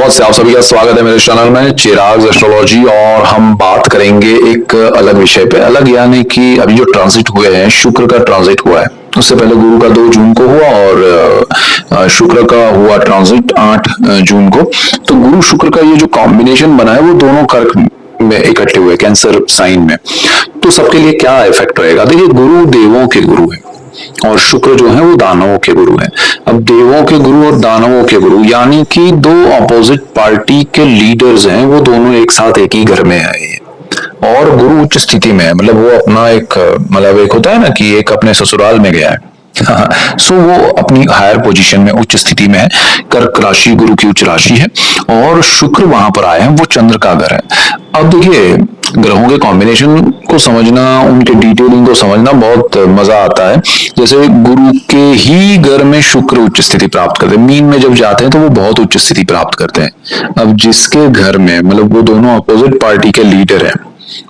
नमस्ते, आप सभी का स्वागत है मेरे चैनल में चिराग एस्ट्रोलॉजी। और हम बात करेंगे एक अलग विषय पे। अलग यानी कि अभी जो ट्रांजिट हुए हैं, शुक्र का ट्रांजिट हुआ है। उससे पहले गुरु का 2 जून को हुआ और शुक्र का हुआ ट्रांजिट 8 जून को। तो गुरु शुक्र का ये जो कॉम्बिनेशन बना है वो दोनों कर्क में इकट्ठे हुए, कैंसर साइन में। तो सबके लिए क्या इफेक्ट रहेगा? देखिए, गुरु देवों के गुरु है और शुक्र जो है वो दानवों के गुरु है। अब देवों के गुरु और दानवों के गुरु यानी कि दो ऑपोजिट पार्टी के लीडर्स हैं, वो दोनों एक साथ एक ही घर में है। और गुरु उच्च स्थिति में है, मतलब वो अपना एक, मतलब एक होता है ना कि एक अपने ससुराल में गया है। सो वो अपनी हायर पोजीशन में उच्च स्थिति में है। कर्क राशि गुरु की उच्च राशि है और शुक्र वहां पर आए हैं, वो चंद्र का घर है। अब देखिए, ग्रहों के कॉम्बिनेशन को समझना, उनके डिटेलिंग को समझना बहुत मजा आता है। जैसे गुरु के ही घर में शुक्र उच्च स्थिति प्राप्त करते हैं, मीन में जब जाते हैं तो वो बहुत उच्च स्थिति प्राप्त करते हैं। अब जिसके घर में, मतलब वो दोनों अपोजिट पार्टी के लीडर हैं,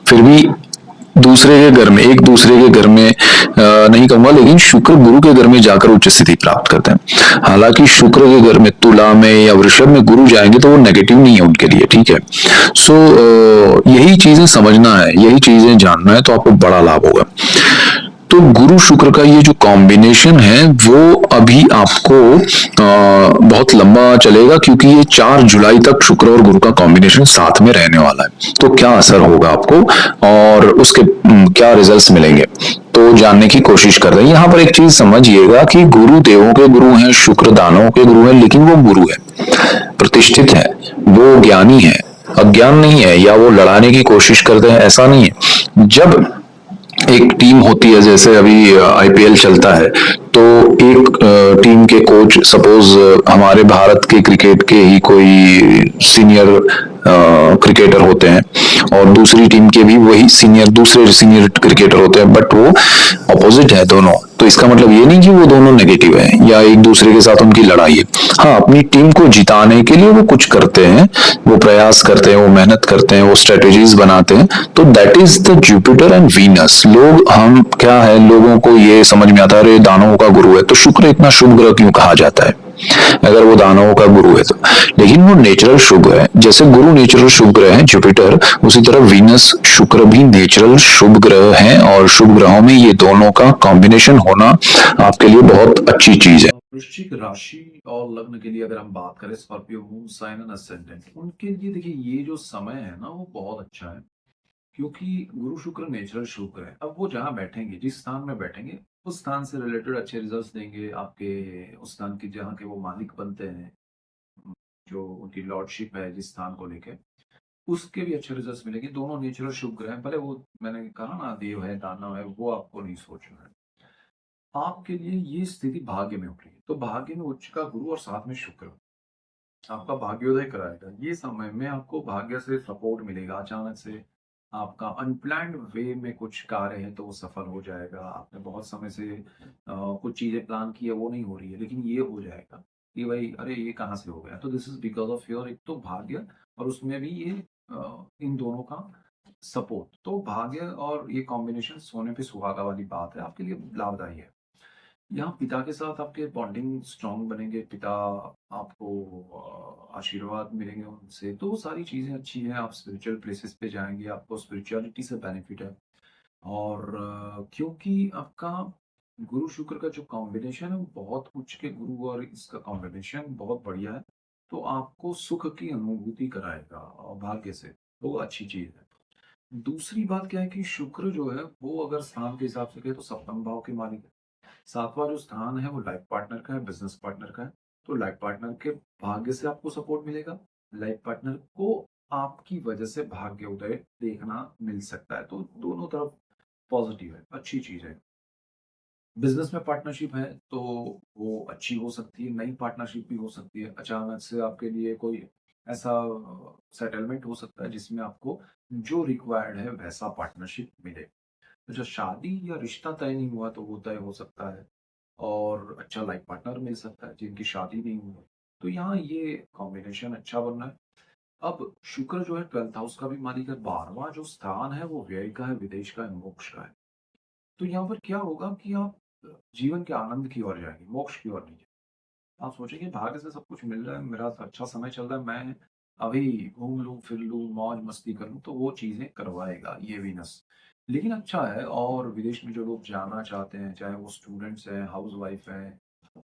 फिर भी दूसरे के घर में, एक दूसरे के घर में नहीं कहूंगा, लेकिन शुक्र गुरु के घर में जाकर उच्च स्थिति प्राप्त करते हैं। हालांकि शुक्र के घर में तुला में या वृषभ में गुरु जाएंगे तो वो नेगेटिव नहीं है उनके लिए, ठीक है। सो यही चीजें समझना है, यही चीजें जानना है, तो आपको बड़ा लाभ होगा। तो गुरु शुक्र का ये जो कॉम्बिनेशन है वो अभी आपको बहुत लंबा चलेगा, क्योंकि ये 4 जुलाई तक शुक्र और गुरु का कॉम्बिनेशन साथ में रहने वाला है। तो क्या असर होगा आपको और उसके क्या रिजल्ट्स मिलेंगे, तो जानने की कोशिश कर रहे हैं। यहाँ पर एक चीज समझिएगा कि गुरु देवों के गुरु हैं, शुक्र दानवों के गुरु हैं, लेकिन वो गुरु है, प्रतिष्ठित है, वो ज्ञानी है, अज्ञान नहीं है, या वो लड़ाने की कोशिश करते हैं, ऐसा नहीं है। जब एक टीम होती है, जैसे अभी आईपीएल चलता है, तो एक टीम के कोच, सपोज हमारे भारत के क्रिकेट के ही कोई सीनियर क्रिकेटर होते हैं, और दूसरी टीम के भी वही सीनियर, दूसरे सीनियर क्रिकेटर होते हैं, बट वो अपोजिट है दोनों। तो इसका मतलब ये नहीं कि वो दोनों नेगेटिव है या एक दूसरे के साथ उनकी लड़ाई है। हाँ, अपनी टीम को जिताने के लिए वो कुछ करते हैं, वो प्रयास करते हैं, वो मेहनत करते हैं, वो स्ट्रेटेजीज बनाते हैं। तो that is the Jupiter and Venus. लोग, हम क्या है, लोगों को ये समझ में आता है, अरे दानवों का गुरु है तो शुक्र इतना शुभ ग्रह क्यों कहा जाता है, अगर वो दानवों का गुरु है तो। लेकिन वो नेचुरल शुभ है। जैसे गुरु नेचुरल शुभ ग्रह है जुपिटर, उसी तरह वीनस शुक्र भी नेचुरल शुभ ग्रह है। और शुभ ग्रहों में ये दोनों का कॉम्बिनेशन होना आपके लिए बहुत अच्छी चीज है। वृश्चिक राशि और लग्न के लिए अगर हम बात करें, Scorpio moon sign and ascendant, उनके लिए देखिए ये जो समय है ना वो बहुत अच्छा है, क्योंकि गुरु शुक्र नेचुरल शुक्र है। अब वो जहाँ बैठेंगे, जिस स्थान में बैठेंगे, उस स्थान से रिलेटेड अच्छे रिजल्ट्स देंगे आपके, उस स्थान की जहाँ के वो मालिक बनते हैं, जो उनकी लॉर्डशिप है जिस स्थान को लेके, उसके भी अच्छे रिजल्ट्स मिलेंगे। दोनों नेचुरल शुभ ग्रह हैं, भले वो, मैंने कहा ना, देव है दानव है, वो आपको नहीं सोचना है। आपके लिए ये स्थिति भाग्य में उठ रही है, तो भाग्य में उच्च का गुरु और साथ में शुक्र आपका भाग्योदय कराएगा। ये समय में आपको भाग्य से सपोर्ट मिलेगा। अचानक से आपका अनप्लैन्ड वे में कुछ कार्य है तो वो सफल हो जाएगा। आपने बहुत समय से कुछ चीजें प्लान की है, वो नहीं हो रही है, लेकिन ये हो जाएगा कि भाई अरे ये कहाँ से हो गया, तो this is because of your, एक तो भाग्य और उसमें भी ये इन दोनों का सपोर्ट। तो भाग्य और ये कॉम्बिनेशन सोने पे सुहागा वाली बात है, आपके लिए लाभदायी है। यहाँ पिता के साथ आपके बॉन्डिंग स्ट्रांग बनेंगे, पिता आपको आशीर्वाद मिलेंगे उनसे, तो वो सारी चीजें अच्छी हैं। आप स्पिरिचुअल प्लेसेस पे जाएंगे, आपको स्पिरिचुअलिटी से बेनिफिट है। और क्योंकि आपका गुरु शुक्र का जो कॉम्बिनेशन है वो बहुत उच्च के गुरु और इसका कॉम्बिनेशन बहुत बढ़िया है, तो आपको सुख की अनुभूति कराएगा और भाग्य से, तो वो अच्छी चीज है। दूसरी बात क्या है कि शुक्र जो है वो अगर स्थान के हिसाब से कहे तो सप्तम भाव के मालिक है। सातवां जो स्थान है वो लाइफ पार्टनर का है, बिजनेस पार्टनर का है। तो लाइफ पार्टनर के भाग्य से आपको सपोर्ट मिलेगा, लाइफ पार्टनर को आपकी वजह से भाग्य उदय देखना मिल सकता है, तो दोनों तरफ पॉजिटिव है, अच्छी चीज है। बिजनेस में पार्टनरशिप है तो वो अच्छी हो सकती है, नई पार्टनरशिप भी हो सकती है। अचानक से आपके लिए कोई ऐसा सेटलमेंट हो सकता है जिसमें आपको जो रिक्वायर्ड है वैसा पार्टनरशिप मिले। तो जो शादी या रिश्ता तय नहीं हुआ तो वो तय हो सकता है, और अच्छा लाइफ पार्टनर मिल सकता है जिनकी शादी नहीं हुई। तो यहाँ ये कॉम्बिनेशन अच्छा बन रहा है। अब शुक्र जो है 12th हाउस का भी मालिक है, 12वां जो स्थान है वो व्यय का है, विदेश का है, मोक्ष का है। तो यहाँ पर क्या होगा कि आप जीवन के आनंद की ओर जाएंगे, मोक्ष की ओर नहीं। आप सोचिए कि भाग्य से सब कुछ मिल रहा है, मेरा अच्छा समय चल रहा है, मैं अभी घूम लूँ, फिर लूँ, मौज-मस्ती करूँ, तो वो चीज़ें करवाएगा ये वीनस। लेकिन अच्छा है और विदेश में जो लोग जाना चाहते हैं, चाहे वो स्टूडेंट्स हैं, हाउसवाइफ हैं,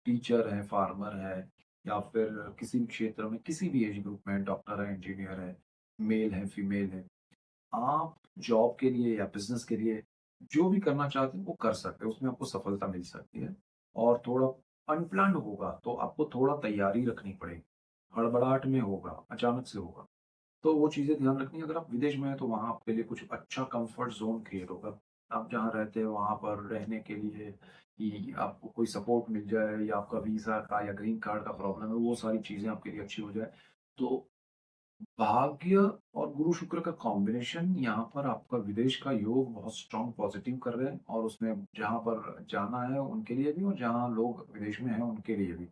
टीचर हैं, फार्मर हैं या फिर किसी भी क्षेत्र में, किसी भी एज ग्रुप में डॉक्टर है, इंजीनियर है, मेल है, फीमेल है। आप जॉब के लिए या बिज़नेस के लिए जो भी करना चाहते हैं वो कर सकते हैं, उसमें आपको सफलता मिल सकती है। और थोड़ा अनप्लान्ड होगा तो आपको थोड़ा तैयारी रखनी पड़ेगी। हड़बड़ाहट में होगा, अचानक से होगा, तो वो चीज़ें ध्यान रखनी है। अगर आप विदेश में हैं तो वहाँ आपके लिए कुछ अच्छा कम्फर्ट ज़ोन क्रिएट होगा। आप जहाँ रहते हैं वहाँ पर रहने के लिए कि आपको कोई सपोर्ट मिल जाए या आपका वीज़ा का या ग्रीन कार्ड का प्रॉब्लम है, वो सारी चीज़ें आपके लिए अच्छी हो जाए। तो भाग्य और गुरु शुक्र का कॉम्बिनेशन यहाँ पर आपका विदेश का योग बहुत स्ट्रॉन्ग पॉजिटिव कर रहे हैं और उसमें जहाँ पर जाना है उनके लिए भी और जहाँ लोग विदेश में हैं उनके लिए भी।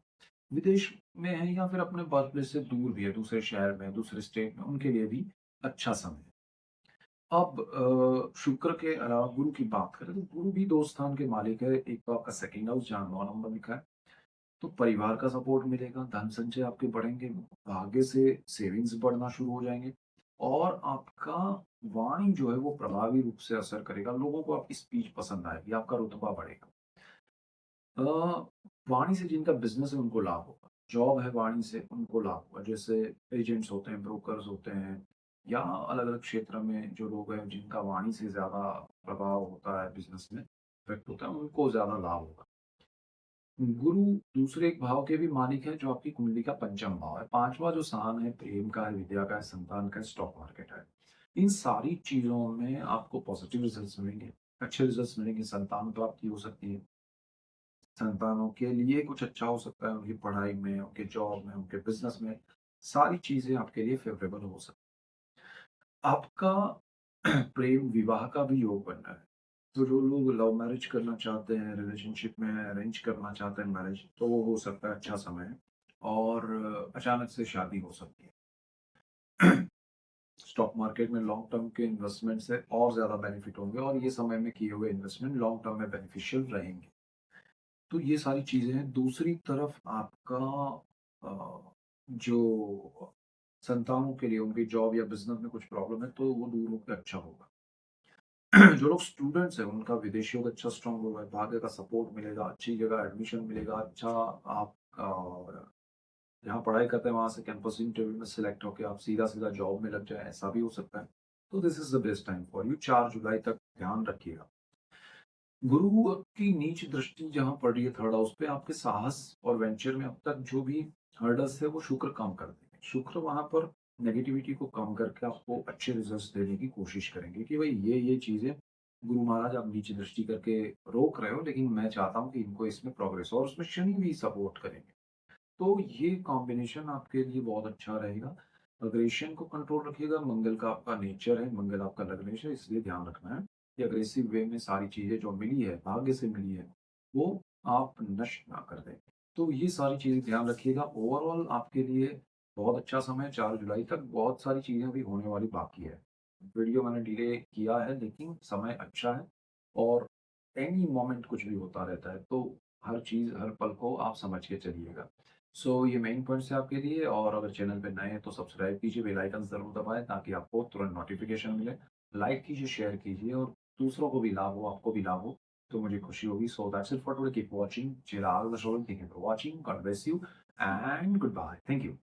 विदेश में है या फिर अपने बर्थ प्लेस से दूर भी है, दूसरे शहर में, दूसरे स्टेट में, उनके लिए भी अच्छा समय है। अब शुक्र के अलावा गुरु की बात करें तो गुरु भी 2 स्थान के मालिक है। एक तो आपका सेकंड हाउस जहाँ 9 नंबर लिखा है, तो परिवार का सपोर्ट मिलेगा, धन संचय आपके बढ़ेंगे, भाग्य से सेविंग्स बढ़ना शुरू हो जाएँगे और आपका वाणी जो है वो प्रभावी रूप से असर करेगा। लोगों को आपकी स्पीच पसंद आएगी, आपका रुतबा बढ़ेगा। अ, वाणी से जिनका बिज़नेस है उनको लाभ होगा, जॉब है वाणी से उनको लाभ होगा। जैसे एजेंट्स होते हैं, ब्रोकर्स होते हैं या अलग-अलग क्षेत्र में जो लोग हैं जिनका वाणी से ज़्यादा प्रभाव होता है बिज़नेस में, इफ़ेक्ट होता है, उनको ज़्यादा लाभ होगा। गुरु दूसरे एक भाव के भी मालिक हैं जो आपकी कुंडली का पंचम भाव है। 5वां जो स्थान है प्रेम का है, विद्या का है, संतान का है, स्टॉक मार्केट है। इन सारी चीज़ों में आपको पॉजिटिव रिजल्ट्स मिलेंगे, अच्छे रिजल्ट्स मिलेंगे, संतान प्राप्ति हो सकती है। संतानों के लिए कुछ अच्छा हो सकता है, उनकी पढ़ाई में, उनके जॉब में, उनके बिज़नेस में, सारी चीज़ें आपके लिए फ़ेवरेबल हो सकती हैं। आपका प्रेम विवाह का भी योग बन रहा है। तो जो लोग लव मैरिज करना चाहते हैं, रिलेशनशिप में अरेंज करना चाहते हैं मैरिज, तो वो हो सकता है अच्छा समय है और अचानक से शादी हो सकती है। स्टॉक मार्केट में लॉन्ग टर्म के इन्वेस्टमेंट से और ज़्यादा बेनिफिट होंगे और ये समय में किए हुए इन्वेस्टमेंट लॉन्ग टर्म में बेनिफिशियल रहेंगे। तो ये सारी चीज़ें हैं। दूसरी तरफ आपका जो संतानों के लिए उनकी जॉब या बिज़नेस में कुछ प्रॉब्लम है, तो वो दूर होके अच्छा होगा। जो लोग स्टूडेंट्स हैं, उनका विदेशी योग अच्छा स्ट्रॉन्ग होगा, भाग्य का सपोर्ट मिलेगा, अच्छी जगह एडमिशन मिलेगा, अच्छा आप जहाँ पढ़ाई करते हैं, वहाँ से कैंपस इंटरव्यू में सिलेक्ट होके आप सीधा-सीधा जॉब में लग जाएँ, ऐसा भी हो सकता है। तो this is the best time for you. 4 जुलाई तक ध्यान रखिएगा। गुरु की नीच दृष्टि जहाँ पड़ रही है 3rd हाउस पे, आपके साहस और वेंचर में अब तक जो भी हर्डल्स थे वो शुक्र कम कर देंगे। शुक्र वहाँ पर नेगेटिविटी को कम करके आपको अच्छे रिजल्ट्स देने की कोशिश करेंगे कि भाई ये चीज़ें गुरु महाराज आप नीच दृष्टि करके रोक रहे हो, लेकिन मैं चाहता हूँ कि इनको इसमें प्रोग्रेस हो और उसमें शनि भी सपोर्ट करेंगे। तो ये कॉम्बिनेशन आपके लिए बहुत अच्छा रहेगा। अग्रेशन को कंट्रोल रखिएगा, मंगल का आपका नेचर है, मंगल आपका लग्नेश है, इसलिए ध्यान रखना है कि अग्रेसिव वे में सारी चीज़ें जो मिली है, भाग्य से मिली है, वो आप नष्ट ना कर दें। तो ये सारी चीज़ें ध्यान रखिएगा। ओवरऑल आपके लिए बहुत अच्छा समय है, 4 जुलाई तक बहुत सारी चीज़ें अभी होने वाली बाकी है। वीडियो मैंने डिले किया है, लेकिन समय अच्छा है और एनी मोमेंट कुछ भी होता रहता है, तो हर चीज़, हर पल को आप समझ के चलिएगा। सो ये मेन पॉइंट्स है आपके लिए और अगर चैनल पे नए हैं तो सब्सक्राइब कीजिए, बेल आइकन ज़रूर दबाएँ ताकि आपको तुरंत नोटिफ़िकेशन मिले। लाइक कीजिए, शेयर कीजिए और दूसरों को भी लाभ हो, आपको भी लाभ हो, तो मुझे खुशी होगी। So that's it for today. Keep watching Chirag the show. Thank you for watching. God bless you and good bye. Thank you.